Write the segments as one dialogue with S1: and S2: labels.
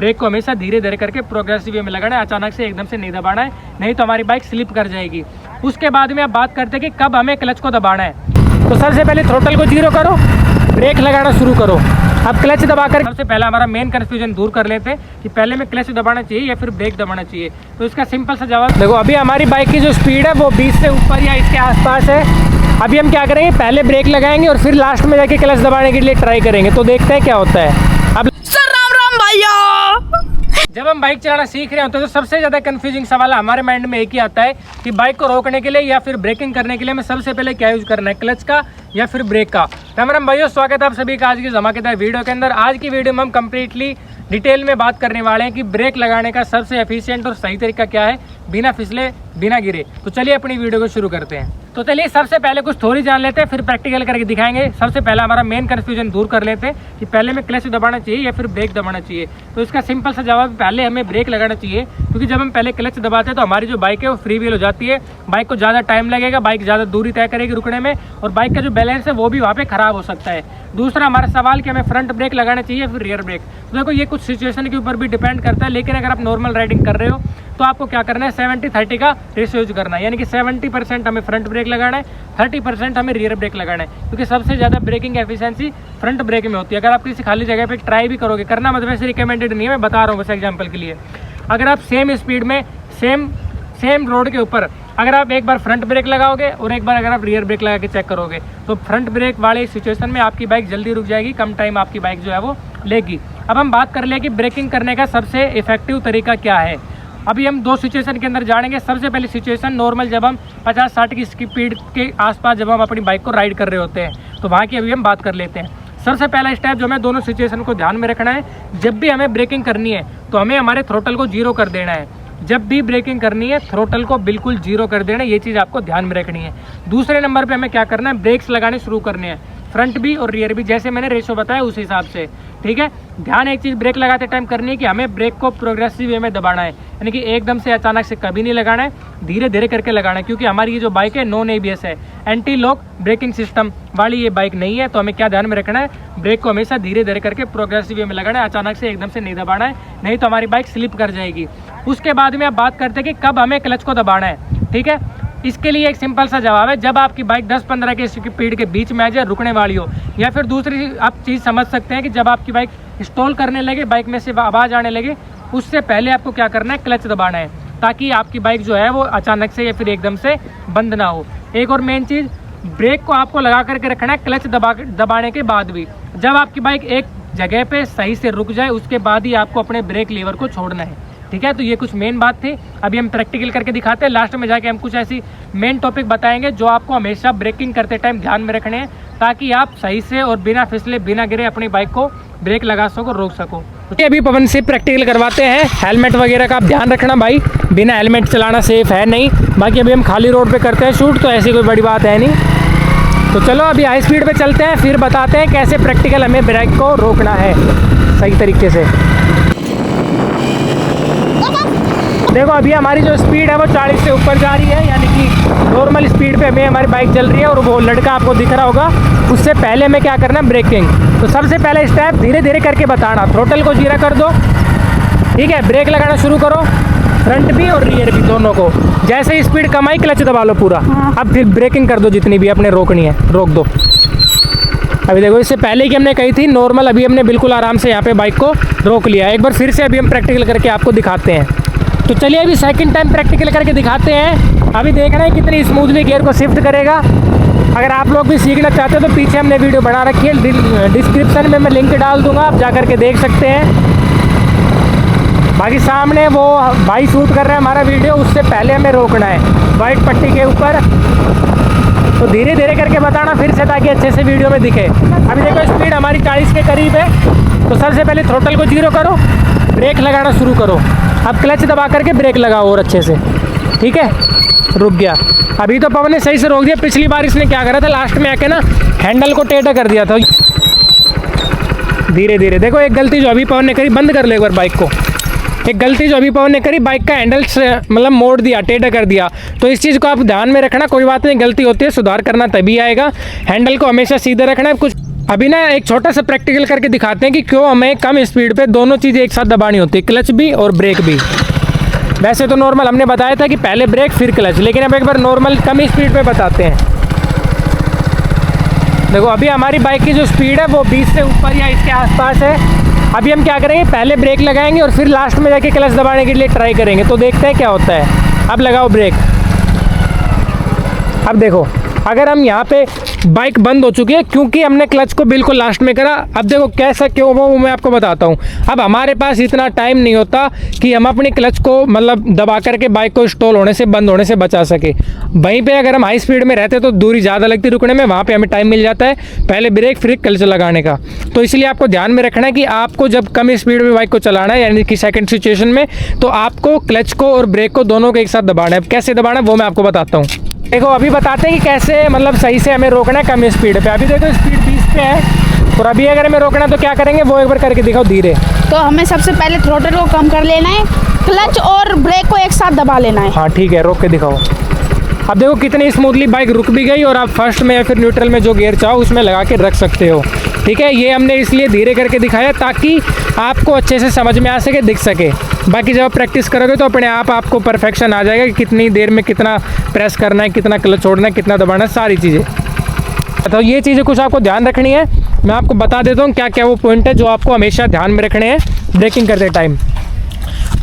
S1: Break को हमेशा धीरे धीरे करके प्रोग्रेसिव वे में लगाना है, अचानक से एकदम से नहीं दबाना है, नहीं तो हमारी बाइक स्लिप कर जाएगी। उसके बाद में आप बात करते हैं कि कब हमें क्लच को दबाना है। तो सबसे पहले थ्रोटल को जीरो करो, ब्रेक लगाना शुरू करो। अब क्लच दबाकर सबसे पहले हमारा मेन कन्फ्यूजन दूर कर लेते हैं कि पहले में क्लच दबाना चाहिए या फिर ब्रेक दबाना चाहिए। तो इसका सिंपल सा जवाब देखो, अभी हमारी बाइक की जो स्पीड है वो 20 से ऊपर या इसके आसपास है। अभी हम क्या करेंगे, पहले ब्रेक लगाएंगे और फिर लास्ट में जाके क्लच दबाने के लिए ट्राई करेंगे। तो देखते हैं क्या होता है। अब
S2: सर राम राम भैया।
S1: जब हम बाइक चलाना सीख रहे होते हैं तो सबसे ज़्यादा कंफ्यूजिंग सवाल हमारे माइंड में एक ही आता है कि बाइक को रोकने के लिए या फिर ब्रेकिंग करने के लिए हमें सबसे पहले क्या यूज़ करना है, क्लच का या फिर ब्रेक का। राम भाइयों, स्वागत है आप सभी का आज की धमाकेदार वीडियो के अंदर। आज की वीडियो में हम कंप्लीटली डिटेल में बात करने वाले हैं कि ब्रेक लगाने का सबसे एफिशिएंट और सही तरीका क्या है, बिना फिसले बिना गिरे। तो चलिए अपनी वीडियो को शुरू करते हैं। तो चलिए सबसे पहले कुछ थ्योरी जान लेते हैं, फिर प्रैक्टिकल करके दिखाएंगे। सबसे पहला हमारा मेन कन्फ्यूजन दूर कर लेते हैं कि पहले में क्लच दबाना चाहिए या फिर ब्रेक दबाना चाहिए। तो इसका सिंपल सा जवाब, पहले हमें ब्रेक लगाना चाहिए, क्योंकि जब हम पहले क्लच दबाते हैं तो हमारी जो बाइक है वो फ्री व्हील हो जाती है। बाइक को ज़्यादा टाइम लगेगा, बाइक ज़्यादा दूरी तय करेगी रुकने में, और बाइक का जो बैलेंस है वो भी वहाँ पे खराब हो सकता है। दूसरा हमारा सवाल कि हमें फ्रंट ब्रेक लगाना चाहिए या फिर रियर ब्रेक। तो देखो, ये कुछ सिचुएशन के ऊपर भी डिपेंड करता है, लेकिन अगर आप नॉर्मल राइडिंग कर रहे हो तो आपको क्या करना है, 70-30 का रेशियो यूज करना है। यानी कि 70% हमें फ्रंट ब्रेक लगाना है, 30% हमें रियर ब्रेक लगाना है, क्योंकि सबसे ज़्यादा ब्रेकिंग एफिशिएंसी फ्रंट ब्रेक में होती है। अगर आप किसी खाली जगह पे ट्राई भी करोगे, करना मतलब वैसे रिकमेंडेड नहीं है, मैं बता रहा हूँ बस एग्जाम्पल के लिए। अगर आप सेम स्पीड में सेम रोड के ऊपर अगर आप एक बार फ्रंट ब्रेक लगाओगे और एक बार अगर आप रियर ब्रेक लगा के चेक करोगे तो फ्रंट ब्रेक वाले सिचुएशन में आपकी बाइक जल्दी रुक जाएगी, कम टाइम आपकी बाइक जो है वो लेगी। अब हम बात कर ले कि ब्रेकिंग करने का सबसे इफेक्टिव तरीका क्या है। अभी हम दो सिचुएशन के अंदर जानेंगे। सबसे पहली सिचुएशन नॉर्मल, जब हम 50-60 की स्पीड के आसपास जब हम अपनी बाइक को राइड कर रहे होते हैं, तो वहाँ की अभी हम बात कर लेते हैं। सबसे पहला स्टेप जो हमें दोनों सिचुएशन को ध्यान में रखना है, जब भी हमें ब्रेकिंग करनी है तो हमें हमारे थ्रोटल को जीरो कर देना है। जब भी ब्रेकिंग करनी है थ्रोटल को बिल्कुल जीरो कर देना है, ये चीज़ आपको ध्यान में रखनी है। दूसरे नंबर पे हमें क्या करना है, ब्रेक्स लगाने शुरू करने हैं, फ्रंट भी और रियर भी, जैसे मैंने रेशो बताया उस हिसाब से। ठीक है, ध्यान एक चीज़ ब्रेक लगाते टाइम करनी है कि हमें ब्रेक को प्रोग्रेसिव वे में दबाना है, यानी कि एकदम से अचानक से कभी नहीं लगाना है, धीरे धीरे करके लगाना है। क्योंकि हमारी ये जो बाइक है नॉन ABS है, एंटी लॉक ब्रेकिंग सिस्टम वाली ये बाइक नहीं है। तो हमें क्या ध्यान में रखना है, ब्रेक को हमेशा धीरे धीरे करके प्रोग्रेसिव वे में लगाना है, अचानक से एकदम से नहीं दबाना है, नहीं तो हमारी बाइक स्लिप कर जाएगी। उसके बाद में आप बात करते हैं कि कब हमें क्लच को दबाना है। ठीक है, इसके लिए एक सिंपल सा जवाब है, जब आपकी बाइक 10-15 के स्पीड के बीच में आ जाए, रुकने वाली हो, या फिर दूसरी आप चीज़ समझ सकते हैं कि जब आपकी बाइक स्टॉल करने लगे, बाइक में से आवाज़ आने लगे, उससे पहले आपको क्या करना है, क्लच दबाना है, ताकि आपकी बाइक जो है वो अचानक से या फिर एकदम से बंद ना हो। एक और मेन चीज़, ब्रेक को आपको लगा करके रखना है क्लच दबाने के बाद भी। जब आपकी बाइक एक जगह पे सही से रुक जाए उसके बाद ही आपको अपने ब्रेक लीवर को छोड़ना है। ठीक है, तो ये कुछ मेन बात थी। अभी हम प्रैक्टिकल करके दिखाते हैं, लास्ट में जाके हम कुछ ऐसी मेन टॉपिक बताएंगे जो आपको हमेशा ब्रेकिंग करते टाइम ध्यान में रखने हैं, ताकि आप सही से और बिना फिसले बिना गिरे अपनी बाइक को ब्रेक लगा सको, रोक सको। तो अभी पवन से प्रैक्टिकल करवाते हैं। हेलमेट वगैरह का आप ध्यान रखना भाई, बिना हेलमेट चलाना सेफ है नहीं। बाकी अभी हम खाली रोड पे करते हैं शूट, तो ऐसी कोई बड़ी बात है नहीं। तो चलो अभी हाई स्पीड पे चलते हैं, फिर बताते हैं कैसे प्रैक्टिकल हमें ब्रेक को रोकना है सही तरीके से। देखो, अभी हमारी जो स्पीड है वो 40 से ऊपर जा रही है, यानी कि नॉर्मल स्पीड पे हमें हमारी बाइक चल रही है, और वो लड़का आपको दिख रहा होगा। उससे पहले हमें क्या करना है, ब्रेकिंग। तो सबसे पहले स्टेप धीरे धीरे करके बताना, थ्रोटल को जीरा कर दो। ठीक है, ब्रेक लगाना शुरू करो, फ्रंट भी और रियर भी दोनों को। जैसे ही स्पीड कम आई क्लच दबा लो पूरा। अब फिर ब्रेकिंग कर दो, जितनी भी अपने रोकनी है रोक दो। अभी देखो, इससे पहले की हमने कही थी नॉर्मल, अभी हमने बिल्कुल आराम से यहाँ पे बाइक को रोक लिया। एक बार फिर से अभी हम प्रैक्टिकल करके आपको दिखाते हैं। तो चलिए अभी सेकंड टाइम प्रैक्टिकल करके दिखाते हैं। अभी देखना है कितनी स्मूथली गियर को शिफ्ट करेगा। अगर आप लोग भी सीखना चाहते हो तो पीछे हमने वीडियो बना रखी है, डिस्क्रिप्शन में मैं लिंक डाल दूंगा, आप जा करके देख सकते हैं। बाकी सामने वो भाई शूट कर रहे हैं हमारा वीडियो, उससे पहले हमें रोकना है वाइट पट्टी के ऊपर। तो धीरे धीरे करके बताना फिर से, ताकि अच्छे से वीडियो में दिखे। अभी देखो, स्पीड हमारी 40 के करीब है। तो सबसे पहले थ्रोटल को जीरो करो, ब्रेक लगाना शुरू करो। अब क्लच दबा करके ब्रेक लगाओ और अच्छे से। ठीक है, रुक गया। अभी तो पवन ने सही से रोक दिया। पिछली बार इसने क्या करा था, लास्ट में आके ना हैंडल को टेढ़ा कर दिया था। धीरे धीरे देखो, एक गलती जो अभी पवन ने करी, बंद कर लो एक बार बाइक को। एक गलती जो अभी पवन ने करी, बाइक का हैंडल मतलब मोड़ दिया, टेढ़ा कर दिया। तो इस चीज़ को आप ध्यान में रखना। कोई बात नहीं, गलती होती है, सुधार करना तभी आएगा। हैंडल को हमेशा सीधा रखना है। कुछ अभी ना एक छोटा सा प्रैक्टिकल करके दिखाते हैं कि क्यों हमें कम स्पीड पे दोनों चीज़ें एक साथ दबानी होती है, क्लच भी और ब्रेक भी। वैसे तो नॉर्मल हमने बताया था कि पहले ब्रेक फिर क्लच, लेकिन अब एक बार नॉर्मल कम स्पीड पे बताते हैं। देखो अभी हमारी बाइक की जो स्पीड है वो 20 से ऊपर या इसके आसपास है। अभी हम क्या करेंगे, पहले ब्रेक लगाएंगे और फिर लास्ट में जाके क्लच दबाने के लिए ट्राई करेंगे। तो देखते हैं क्या होता है। अब लगाओ ब्रेक। अब देखो अगर हम यहाँ पे बाइक बंद हो चुकी है क्योंकि हमने क्लच को बिल्कुल लास्ट में करा। अब देखो कैसा क्यों वो मैं आपको बताता हूँ। अब हमारे पास इतना टाइम नहीं होता कि हम अपनी क्लच को मतलब दबा करके बाइक को स्टॉल होने से, बंद होने से बचा सके। वहीं पे अगर हम हाई स्पीड में रहते तो दूरी ज़्यादा लगती रुकने में, वहाँ पे हमें टाइम मिल जाता है पहले ब्रेक फिर क्लच लगाने का। तो इसलिए आपको ध्यान में रखना है कि आपको जब कम स्पीड में बाइक को चलाना है, यानी कि सेकंड सिचुएशन में, तो आपको क्लच को और ब्रेक को दोनों को एक साथ दबाना है। कैसे दबाना है वो मैं आपको बताता हूँ। देखो अभी बताते हैं कि कैसे मतलब सही से हमें रोकना है कम स्पीड पे। अभी देखो स्पीड 20 पे है और अभी अगर हमें रोकना है तो क्या करेंगे वो एक बार करके दिखाओ धीरे।
S2: तो हमें सबसे पहले थ्रोटल को कम कर लेना है, क्लच और ब्रेक को एक साथ दबा लेना है।
S1: हाँ ठीक है, रोक के दिखाओ। अब देखो कितनी स्मूथली बाइक रुक भी गई और आप फर्स्ट में या फिर न्यूट्रल में जो गियर चाहो उसमें लगा के रख सकते हो। ठीक है, ये हमने इसलिए धीरे करके दिखाया ताकि आपको अच्छे से समझ में आ सके, दिख सके। बाकी जब आप प्रैक्टिस करोगे तो अपने आप आपको परफेक्शन आ जाएगा कि कितनी देर में कितना प्रेस करना है, कितना क्लच छोड़ना है, कितना दबाना है, सारी चीज़ें। तो ये चीज़ें कुछ आपको ध्यान रखनी है। मैं आपको बता देता हूँ क्या क्या वो पॉइंट है जो आपको हमेशा ध्यान में रखने हैं ब्रेकिंग करते टाइम।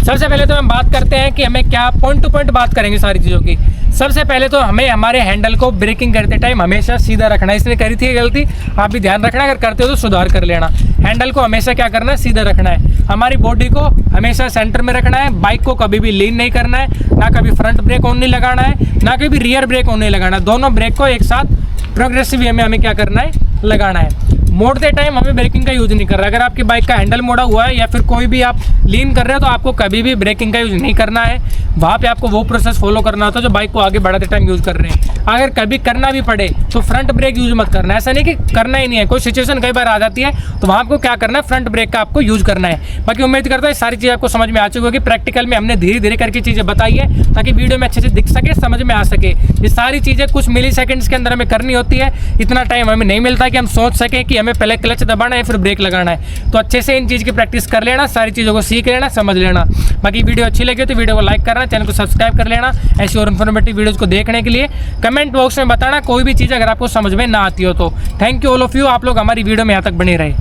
S1: सबसे पहले तो हम बात करते हैं कि हमें क्या पॉइंट टू पॉइंट बात करेंगे सारी चीज़ों की। सबसे पहले तो हमें हमारे हैंडल को ब्रेकिंग करते टाइम हमेशा सीधा रखना है। इसने करी थी गलती, आप भी ध्यान रखना, अगर करते हो तो सुधार कर लेना। हैंडल को हमेशा क्या करना है, सीधा रखना है। हमारी बॉडी को हमेशा सेंटर में रखना है। बाइक को कभी भी लीन नहीं करना है, ना कभी फ्रंट ब्रेक ऑन नहीं लगाना है, ना कभी रियर ब्रेक ऑन नहीं लगाना है। दोनों ब्रेक को एक साथ प्रोग्रेसिव वे में हमें क्या करना है, लगाना है। मोड़ते टाइम हमें ब्रेकिंग का यूज़ नहीं कर रहा। अगर आपकी बाइक का हैंडल मोड़ा हुआ है या फिर कोई भी आप लीन कर रहे हो तो आपको कभी भी ब्रेकिंग का यूज़ नहीं करना है। वहाँ पे आपको वो प्रोसेस फॉलो करना होता है जो बाइक को आगे बढ़ाते टाइम यूज़ कर रहे हैं। अगर कभी करना भी पड़े तो फ्रंट ब्रेक यूज़ मत करना है। ऐसा नहीं कि करना ही नहीं है, कोई सिचुएशन कई बार आ जाती है तो वहाँ आपको क्या करना है, फ्रंट ब्रेक का आपको यूज़ करना है। बाकी उम्मीद करता हूँ सारी चीज़ आपको समझ में आ चुकी होगी। प्रैक्टिकल में हमने धीरे धीरे करके चीज़ें बताई है ताकि वीडियो में अच्छे से दिख सके, समझ में आ सके। ये सारी चीज़ें कुछ मिली सेकेंड्स के अंदर हमें करनी होती है। इतना टाइम हमें नहीं मिलता कि हम सोच सकें कि हमें पहले क्लच दबाना है फिर ब्रेक लगाना है। तो अच्छे से इन चीज़ की प्रैक्टिस कर लेना, सारी चीज़ों को सीख लेना, समझ लेना। बाकी वीडियो अच्छी लगे तो वीडियो को लाइक करना, चैनल को सब्सक्राइब कर लेना ऐसी और इन्फॉर्मेटिव वीडियोज़ को देखने के लिए। कमेंट बॉक्स में बताना कोई भी चीज़ अगर आपको समझ में ना आती हो तो। Thank you all of you, आप लोग हमारी वीडियो में यहाँ तक बने रहे।